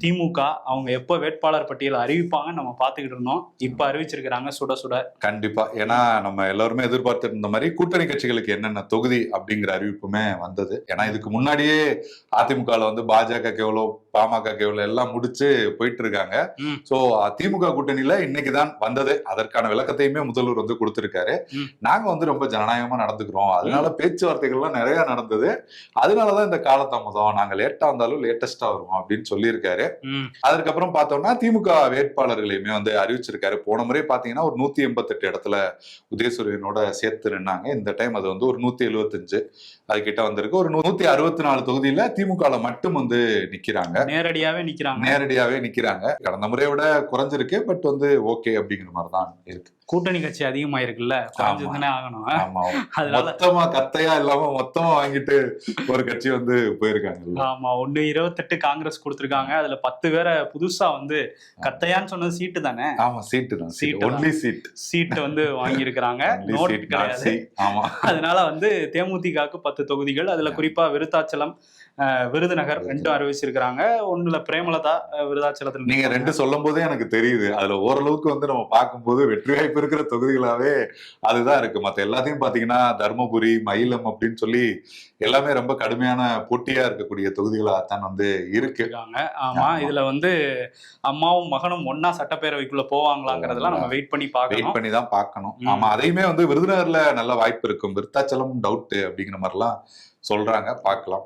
திமுக அவங்க எப்போ வேட்பாளர் பட்டியல் அறிவிப்பாங்கன்னு நம்ம பார்த்துக்கிட்டு இருந்தோம். இப்ப அறிவிச்சிருக்கிறாங்க சுட சுட. கண்டிப்பா. ஏன்னா நம்ம எல்லாருமே எதிர்பார்த்து இருந்த மாதிரி கூட்டணி கட்சிகளுக்கு என்னென்ன தொகுதி அப்படிங்கிற அறிவிப்புமே வந்தது. ஏன்னா இதுக்கு முன்னாடியே அதிமுகல வந்து பாஜக எவ்வளோ, பாமக எவ்வளோ எல்லாம் முடிச்சு போயிட்டு இருக்காங்க. சோ திமுக கூட்டணியில இன்னைக்குதான் வந்தது. அதற்கான விளக்கத்தையுமே முதல்வர் வந்து கொடுத்திருக்காரு. நாங்க வந்து ரொம்ப ஜனநாயகமா நடந்துக்கிறோம், அதனால பேச்சுவார்த்தைகள்லாம் நிறைய நடந்தது, அதனாலதான் இந்த காலதாமதம், நாங்க லேட்டா வந்தாலும் லேட்டஸ்டா வருவோம் அப்படின்னு சொல்லியிருக்காரு. அதுக்கப்புறம் பார்த்தோம்னா திமுக வேட்பாளர்களையுமே வந்து அறிவிச்சிருக்காரு. போன முறை பாத்தீங்கன்னா ஒரு 188 இடத்துல உதயசூரியனோட சேர்த்து நின்னாங்க. இந்த டைம் அது வந்து ஒரு 175 அது கிட்ட வந்திருக்கு. ஒரு 164 தொகுதியில திமுக மட்டும் வந்து நிக்கிறாங்க, நேரடியாவே நிக்கிறாங்க. கடந்த முறையை விட குறைஞ்சிருக்கு, பட் வந்து ஓகே அப்படிங்கிற மாதிரிதான் இருக்கு. கூட்டணி கட்சி அதிகமா இருக்குல்ல, ஆகணும். மொத்தமா கத்தையா இல்லாம மொத்தமா வாங்கிட்டு ஒரு கட்சி வந்து போயிருக்காங்க. ஆமா, 128 காங்கிரஸ் கொடுத்திருக்காங்க. அதுல 10 பேரை புதுசா வந்து கத்தையான்னு சொன்னது சீட்டு தானே. ஆமா, சீட்டு தான், சீட்டு வந்து வாங்கி இருக்காங்க. நோட் கிடையாது. அதனால வந்து தேமுதிகக்கு 10 தொகுதிகள், அதுல குறிப்பா விருத்தாச்சலம், விருதுநகர் ரெண்டும் அறிவிச்சிருக்காங்க. ஒண்ணுல பிரேமலதா விருதாச்சலத்துல. நீங்க ரெண்டு சொல்லும் போதே எனக்கு தெரியுது, அதுல ஓரளவுக்கு வந்து நம்ம பார்க்கும்போது வெற்றி வாய்ப்பு இருக்கிற தொகுதிகளாவே அதுதான் இருக்கு. மத்த எல்லாத்தையும் பாத்தீங்கன்னா தர்மபுரி, மயிலம் அப்படின்னு சொல்லி எல்லாமே ரொம்ப கடுமையான போட்டியா இருக்கக்கூடிய தொகுதிகளாகத்தான் வந்து இருக்கு. ஆமா, இதுல வந்து அம்மாவும் மகனும் ஒன்னா சட்டப்பேரவைக்குள்ள போவாங்களாங்கிறதெல்லாம் நம்ம வெயிட் பண்ணி தான் பார்க்கணும். ஆமா, அதையுமே வந்து விருதுநகர்ல நல்ல வாய்ப்பு இருக்கும், விருத்தாச்சலம் டவுட் அப்படிங்கிற மாதிரிலாம் சொல்றாங்க, பார்க்கலாம்.